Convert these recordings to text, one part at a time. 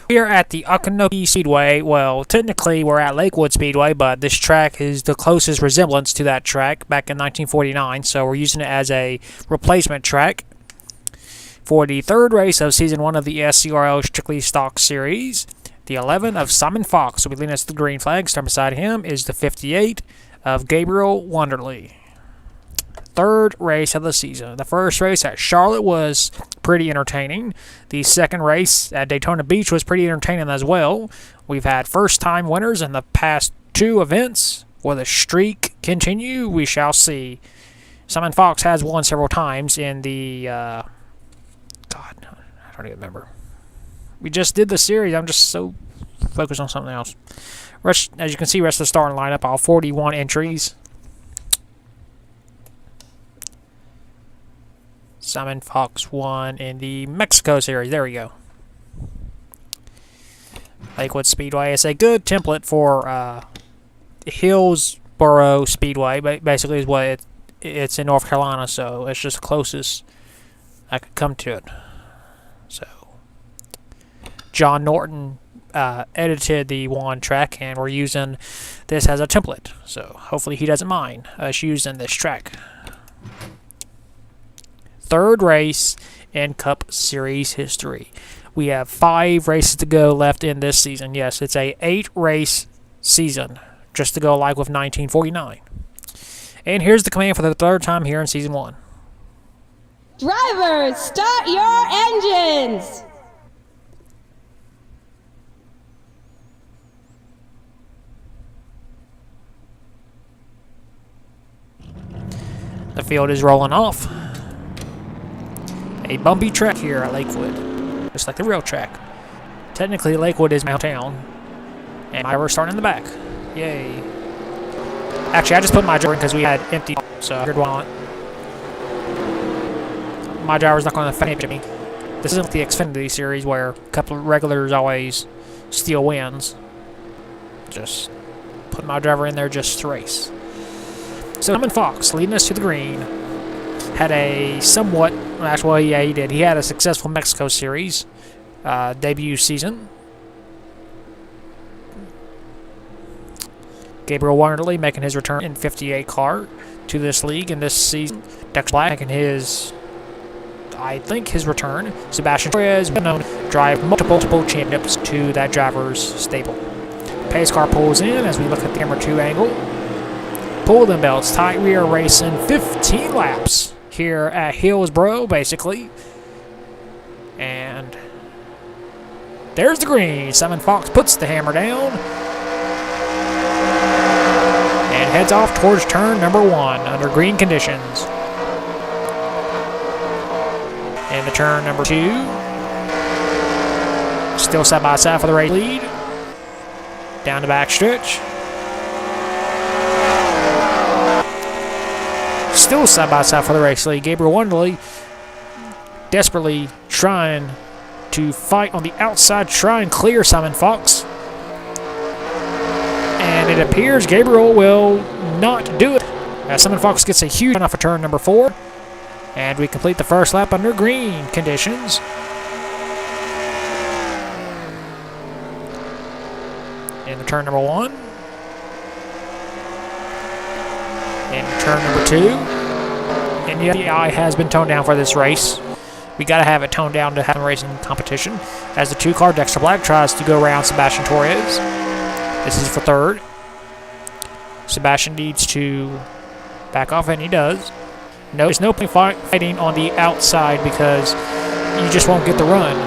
We are at the Occoneechee Speedway. Well, technically we're at Lakewood Speedway, but this track is the closest resemblance to that track back in 1949, so we're using it as a replacement track for the third race of Season 1 of the SCRL Strictly Stock Series. The 11 of Simon Fox will be leading us to the green flag. Starting beside him is the 58 of Gabriel Wonderly. Third race of the season. The first race at Charlotte was pretty entertaining. The second race at Daytona Beach was pretty entertaining as well. We've had first-time winners in the past two events. Will the streak continue? We shall see. Simon Fox has won several times in the... God, I don't even remember. We just did the series. I'm just so focused on something else. As you can see, rest of the starting lineup, all 41 entries. Simon Fox won in the Mexico Series. There we go. Lakewood Speedway is a good template for Hillsboro Speedway. Basically, is what it's in North Carolina, so it's just the closest I could come to it. So, John Norton edited the one track, and we're using this as a template. So, hopefully, he doesn't mind us using this track. Third race in Cup Series history. We have 5 races to go left in this season. Yes, it's a 8-race season, just to go alike with 1949. And here's the command for the third time here in Season 1. Drivers, start your engines! The field is rolling off. A bumpy track here at Lakewood, just like the real track. Technically, Lakewood is downtown, and we're starting in the back. Yay. Actually, I just put my driver in because we had empty, so I figured why not. My driver's not going to finish me. This isn't the Xfinity series where a couple of regulars always steal wins. Just put my driver in there just to race. So, Simon Fox leading us to the green. Had a somewhat, actually, yeah, he did. He had a successful Mexico Series debut season. Gabriel Wonderly making his return in 58 car to this league in this season. Dex Black making his, I think, his return. Sebastian Torres, known to drive multiple championships to that driver's stable. Pace car pulls in as we look at the camera 2 angle. Pull them belts tight. We are racing 15 laps here at Hillsboro, basically. And there's the green. Simon Fox puts the hammer down and heads off towards turn number 1 under green conditions. And the turn number 2. Still side by side for the race lead. Down the back stretch. Still side by side for the race lead. Gabriel Wonderly desperately trying to fight on the outside, try and clear Simon Fox. And it appears Gabriel will not do it, as Simon Fox gets a huge run off of turn number 4. And we complete the first lap under green conditions. In turn number 1. In turn number 2. And yet the eye has been toned down for this race. We got to have it toned down to have a racing competition. As the 2-car Dexter Black tries to go around Sebastian Torres. This is for third. Sebastian needs to back off, and he does. No, there's no point fighting on the outside because you just won't get the run.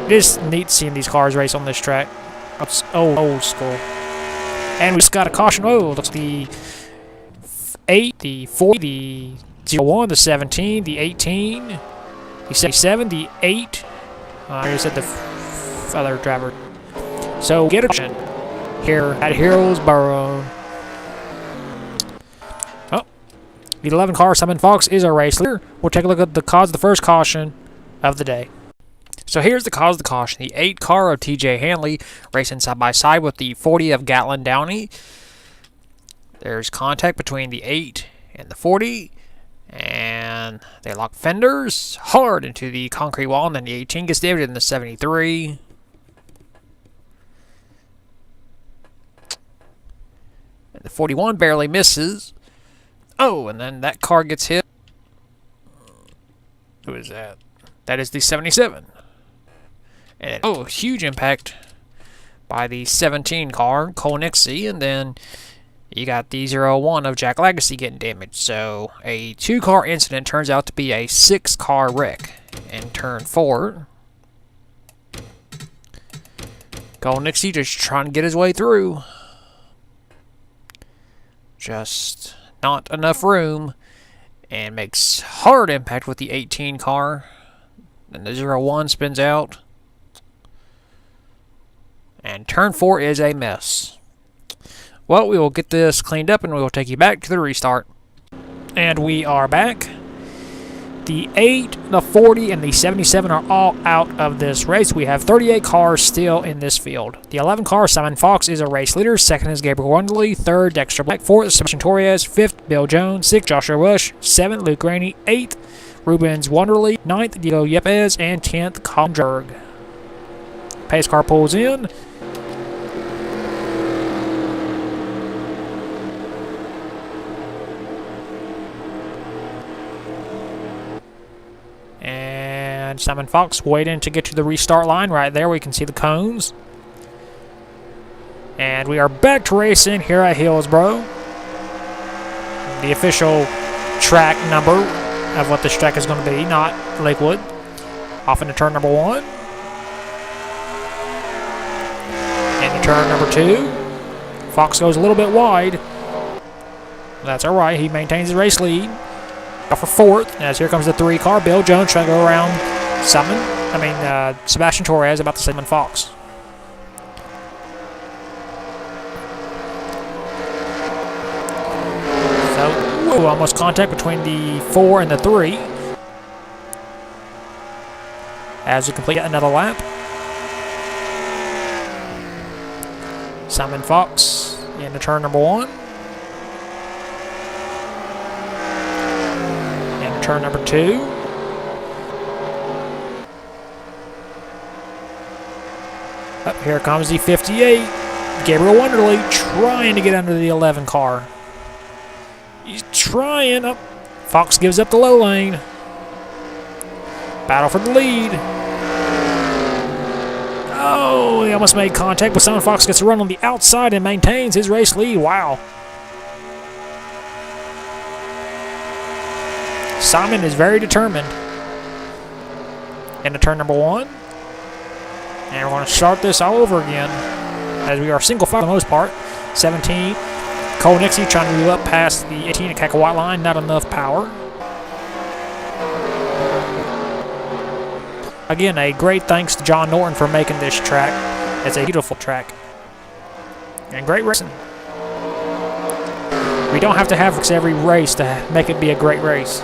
It is neat seeing these cars race on this track. It's old school. And we just got a caution. Oh, looks the 8, the 4, the 01, the 17, the 18, the 77, the 8. I said the other driver. So get a caution here at Hillsboro. Oh, the 11 car Simon Fox is our race leader. We'll take a look at the cause of the first caution of the day. So here's the cause of the caution. The 8 car of TJ Hanley racing side by side with the 40 of Gatlin Downey. There's contact between the 8 and the 40, And they lock fenders hard into the concrete wall, and then the 18 gets deviated in the 73. And the 41 barely misses. Oh, and then that car gets hit. Who is that? That is the 77. And oh, huge impact by the 17 car, Occoneechee, and then you got the 01 of Jack Legacy getting damaged. So a 2-car incident turns out to be a 6-car wreck in turn 4. Occoneechee just trying to get his way through. Just not enough room, and makes hard impact with the 18 car. Then the 01 spins out. And turn 4 is a mess. Well, we will get this cleaned up and we will take you back to the restart. And we are back. The 8, the 40, and the 77 are all out of this race. We have 38 cars still in this field. The 11 car, Simon Fox, is a race leader. Second is Gabriel Wonderly. Third, Dexter Black. Fourth, Sebastian Torres. Fifth, Bill Jones. Sixth, Joshua Rush. Seventh, Luke Rainey. Eighth, Rubens Wonderly. Ninth, Diego Yepes. And 10th, Colin Jerg. Pace car pulls in. And Simon Fox waiting to get to the restart line. Right there, we can see the cones. And we are back to racing here at Hillsboro. The official track number of what this track is going to be, not Lakewood. Off into turn number 1. Into turn number 2. Fox goes a little bit wide. That's all right. He maintains the race lead. Go for 4th, as here comes the 3 car. Bill Jones trying to go around Sebastian Torres, about the Simon Fox. So, almost contact between the 4 and the 3. As we complete another lap. Simon Fox into turn number 1. Turn number 2. Up here comes the 58. Gabriel Wonderly trying to get under the 11 car. He's trying. Up. Fox gives up the low lane. Battle for the lead. Oh, he almost made contact, but Simon Fox gets a run on the outside and maintains his race lead. Wow. Simon is very determined. Into turn number 1. And we're going to start this all over again. As we are single file for the most part. 17. Occoneechee trying to move up past the 18 at Cacahuate line. Not enough power. Again, a great thanks to John Norton for making this track. It's a beautiful track. And great racing. We don't have to have every race to make it be a great race.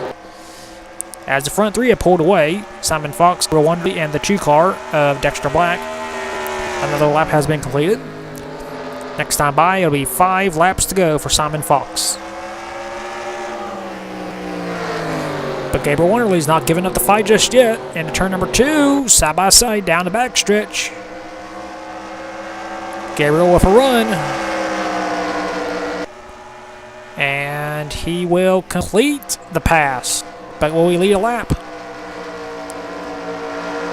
As the front 3 have pulled away, Simon Fox, Gabriel Wonderly, and the 2 car of Dexter Black. Another lap has been completed. Next time by, it'll be 5 laps to go for Simon Fox. But Gabriel Wonderly's not giving up the fight just yet. Into turn number 2, side by side, down the backstretch. Gabriel with a run. And he will complete the pass. But will he lead a lap?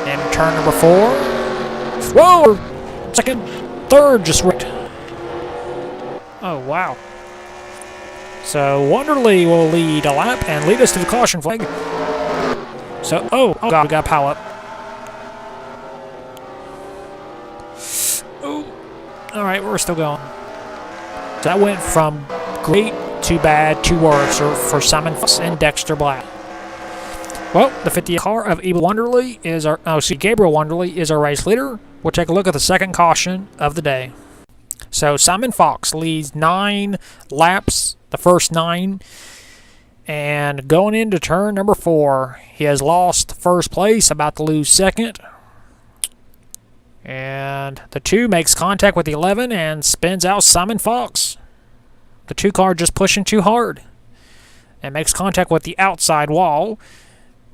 And turn number 4. Whoa! Second, third just wrecked. Oh, wow. So Wonderly will lead a lap and lead us to the caution flag. So, oh God, we got to pile up. Oh, all right, we're still going. So that went from great to bad to worse for Simon Fox and Dexter Black. Well, the 50th car of Gabriel Wonderly is our race leader. We'll take a look at the second caution of the day. So Simon Fox leads 9 laps, the first 9, and going into turn number 4, he has lost first place, about to lose second. And the 2 makes contact with the 11 and spins out Simon Fox. The 2 car just pushing too hard. and makes contact with the outside wall.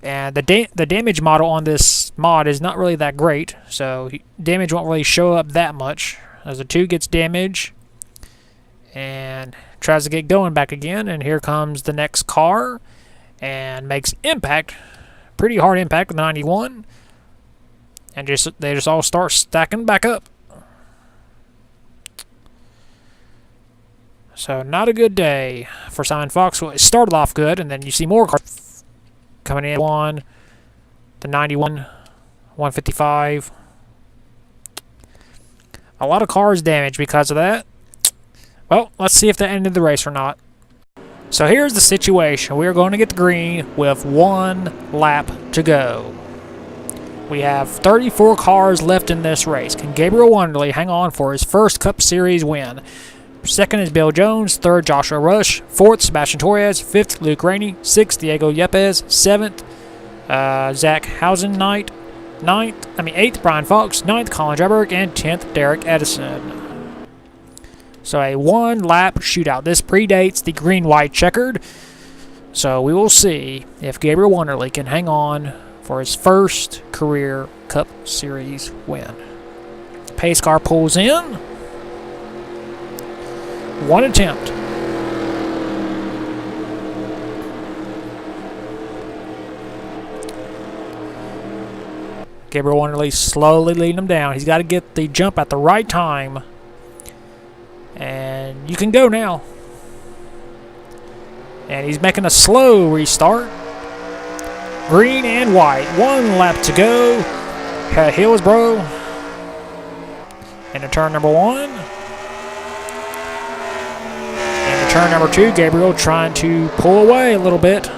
And the damage model on this mod is not really that great, so damage won't really show up that much. As the 2 gets damage and tries to get going back again, and here comes the next car and makes impact, pretty hard impact with the 91, and they just all start stacking back up. So not a good day for Simon Fox. Well, it started off good, and then you see more cars coming in. The 91, 155. A lot of cars damaged because of that. Well, let's see if that ended the race or not. So here's the situation. We are going to get the green with 1 lap to go. We have 34 cars left in this race. Can Gabriel Wonderly hang on for his first Cup Series win? Second is Bill Jones. Third, Joshua Rush. Fourth, Sebastian Torres. Fifth, Luke Rainey. Sixth, Diego Yepes. Seventh, Zach Hausen-Knight. Eighth, Brian Fox. Ninth, Colin Dryberg. And 10th, Derek Edison. So a 1-lap shootout. This predates the green-white checkered. So we will see if Gabriel Wonderly can hang on for his first career Cup Series win. Pace car pulls in. 1 attempt. Gabriel Wonderly slowly leading him down. He's got to get the jump at the right time. And you can go now. And he's making a slow restart. Green and white. 1 lap to go. Hillsborough. Into turn number 1. Turn number 2, Gabriel trying to pull away a little bit.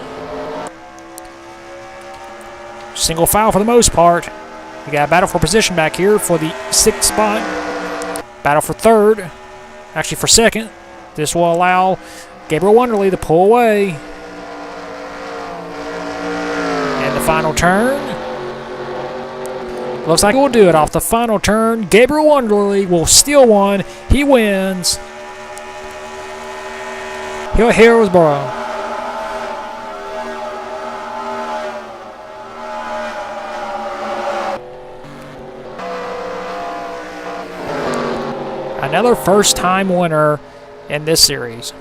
Single file for the most part. We got a battle for position back here for the 6th spot. Battle for 3rd. Actually for 2nd. This will allow Gabriel Wonderly to pull away. And the final turn. Looks like we'll do it off the final turn. Gabriel Wonderly will steal one. He wins. Hillsborough. Another first-time winner in this series.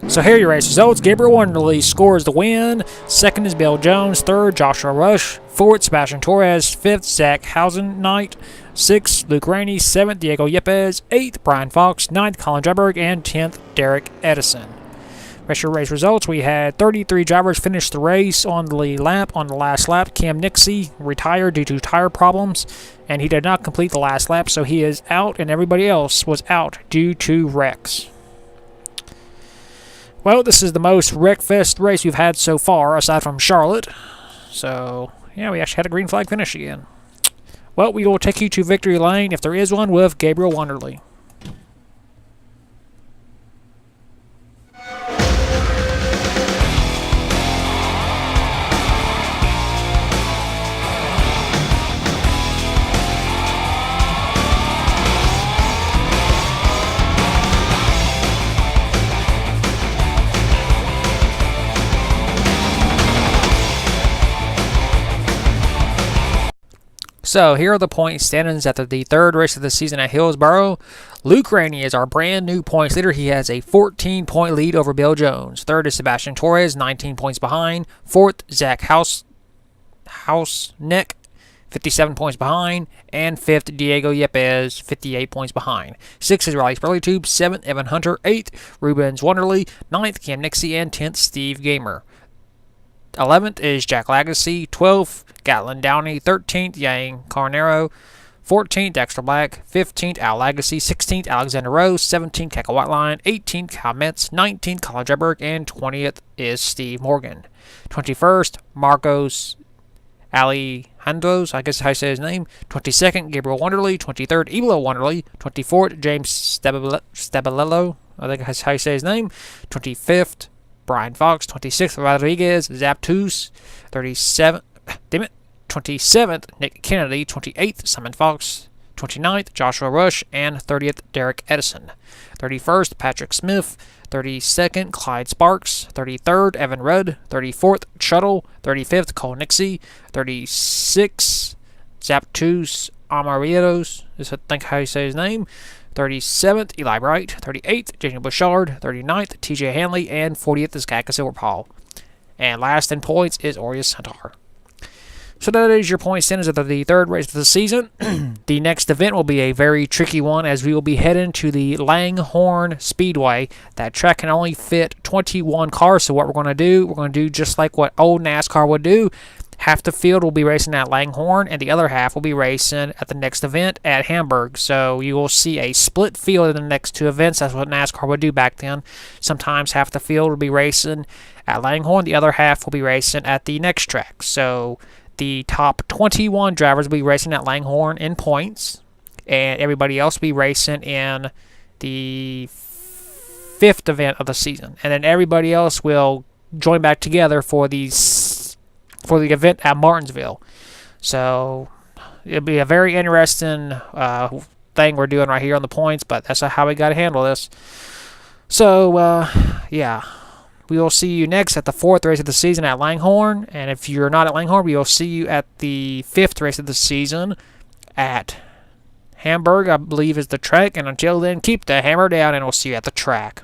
So here are your race results. Gabriel Wonderly scores the win. Second is Bill Jones. Third, Joshua Rush. Fourth, Sebastian Torres. Fifth, Zach Hausen-Knight. 6th, Luke Rainey. 7th, Diego Yepes. 8th, Brian Fox. 9th, Colin Dryberg. And 10th, Derek Edison. Rest of your race results, we had 33 drivers finish the race on the lap. On the last lap, Cam Nixie retired due to tire problems, and he did not complete the last lap, so he is out, and everybody else was out due to wrecks. Well, this is the most wreck-fest race we've had so far, aside from Charlotte. So, yeah, we actually had a green flag finish again. Well, we will take you to victory lane, if there is one, with Gabriel Wonderly. So here are the point standings after the 3rd race of the season at Hillsborough. Luke Rainey is our brand new points leader. He has a 14-point lead over Bill Jones. 3rd is Sebastian Torres, 19 points behind. 4th, Zach Houseneck, 57 points behind. And 5th, Diego Yepes, 58 points behind. 6th is Riley Spurleytube. 7th, Evan Hunter. 8th, Rubens Wonderly. 9th, Cam Nixie. And 10th, Steve Gamer. 11th is Jack Lagacy. 12th, Gatlin Downey. 13th, Yang Carnero. 14th, Dexter Black. 15th, Al Lagacy. 16th, Alexander Rose. 17th, Keka Whiteline. 18th, Kyle Metz. 19th, Colin Dryberg. And 20th is Steve Morgan. 21st, Marcos Alejandros, I guess how you say his name. 22nd, Gabriel Wonderly. 23rd, Elo Wonderly. 24th, James Stabilello, I think that's how you say his name. 25th, Brian Fox. 26th, Rodriguez Zaptus. 27th, Nick Kennedy. 28th, Simon Fox. 29th, Joshua Rush, and 30th, Derek Edison. 31st, Patrick Smith. 32nd, Clyde Sparks. 33rd, Evan Rudd. 34th, Shuttle. 35th, Occoneechee. 36th, Zaptus Amaritos, is I think how you say his name. 37th, Eli Bright. 38th, Daniel Bouchard. 39th, TJ Hanley. And 40th is Kaka Silverpaw. And last in points is Aureus Centaur. So that is your point standings of the third race of the season. The next event will be a very tricky one, as we will be heading to the Langhorne Speedway. That track can only fit 21 cars, so what we're going to do just like what old NASCAR would do. Half the field will be racing at Langhorne, and the other half will be racing at the next event at Hamburg. So you will see a split field in the next two events. That's what NASCAR would do back then. Sometimes half the field will be racing at Langhorne, the other half will be racing at the next track. So the top 21 drivers will be racing at Langhorne in points, and everybody else will be racing in the fifth event of the season. And then everybody else will join back together for the event at Martinsville. So it'll be a very interesting thing we're doing right here on the points, but that's how we got to handle this. So, yeah. We will see you next at the fourth race of the season at Langhorne. And if you're not at Langhorne, we will see you at the fifth race of the season at Hamburg, I believe is the track. And until then, keep the hammer down, and we'll see you at the track.